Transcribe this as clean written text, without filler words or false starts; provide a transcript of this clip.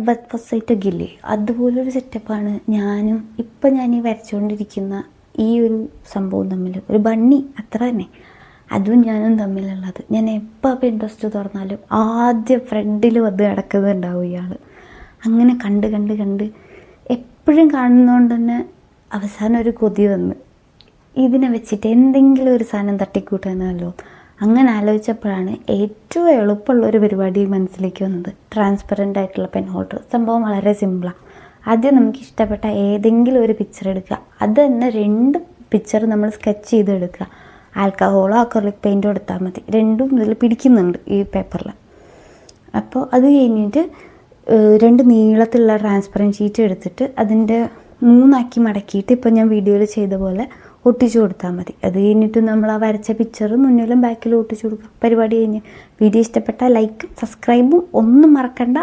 വെബ്സൈറ്റൊക്കെ ഇല്ലേ, അതുപോലൊരു സെറ്റപ്പാണ് ഇപ്പം ഞാൻ ഈ വരച്ചുകൊണ്ടിരിക്കുന്ന ഈ ഒരു സംഭവം തമ്മിൽ. ഒരു ബണ്ണി അത്ര തന്നെ, അതും ഞാനും തമ്മിലുള്ളത്. ഞാൻ എപ്പോൾ ഇൻട്രസ്റ്റ് തുറന്നാലും ആദ്യം ഫ്രണ്ടിൽ വന്ന് കിടക്കുന്നുണ്ടാവും ഇയാൾ. അങ്ങനെ കണ്ട് കണ്ട് കണ്ട് എപ്പോഴും കാണുന്നതുകൊണ്ട് തന്നെ അവസാനം ഒരു കൊതി വന്ന് ഇതിനെ വെച്ചിട്ട് എന്തെങ്കിലും ഒരു സാധനം തട്ടിക്കൂട്ടാനല്ലോ. അങ്ങനെ ആലോചിച്ചപ്പോഴാണ് ഏറ്റവും എളുപ്പമുള്ളൊരു പരിപാടി മനസ്സിലേക്ക് വന്നത്. ട്രാൻസ്പെറൻ്റ് ആയിട്ടുള്ള പെൻ ഹോൾഡർ. സംഭവം വളരെ സിമ്പിളാണ്. ആദ്യം നമുക്ക് ഇഷ്ടപ്പെട്ട ഏതെങ്കിലും ഒരു പിക്ചർ എടുക്കുക. അത് തന്നെ 2 പിക്ചർ നമ്മൾ സ്കെച്ച് ചെയ്തെടുക്കുക. ആൽക്കഹോളോ അക്രിലിക് പെയിൻറ്റോ എടുത്താൽ മതി. രണ്ടും ഇതിൽ പിടിക്കുന്നുണ്ട് ഈ പേപ്പറിൽ. അപ്പോൾ അത് കഴിഞ്ഞിട്ട് 2 നീളത്തിലുള്ള ട്രാൻസ്പെറൻറ്റ് ഷീറ്റ് എടുത്തിട്ട് അതിൻ്റെ 3 ആക്കി മടക്കിയിട്ട് ഇപ്പം ഞാൻ വീഡിയോയിൽ ചെയ്ത പോലെ ഒട്ടിച്ചു കൊടുത്താൽ മതി. അത് കഴിഞ്ഞിട്ട് നമ്മൾ ആ വരച്ച പിക്ചർ മുന്നിലും ബാക്കിലും ഒട്ടിച്ചു കൊടുക്കുക. പരിപാടി കഴിഞ്ഞ്. വീഡിയോ ഇഷ്ടപ്പെട്ടാൽ ലൈക്ക് സബ്സ്ക്രൈബും ഒന്നും മറക്കണ്ട.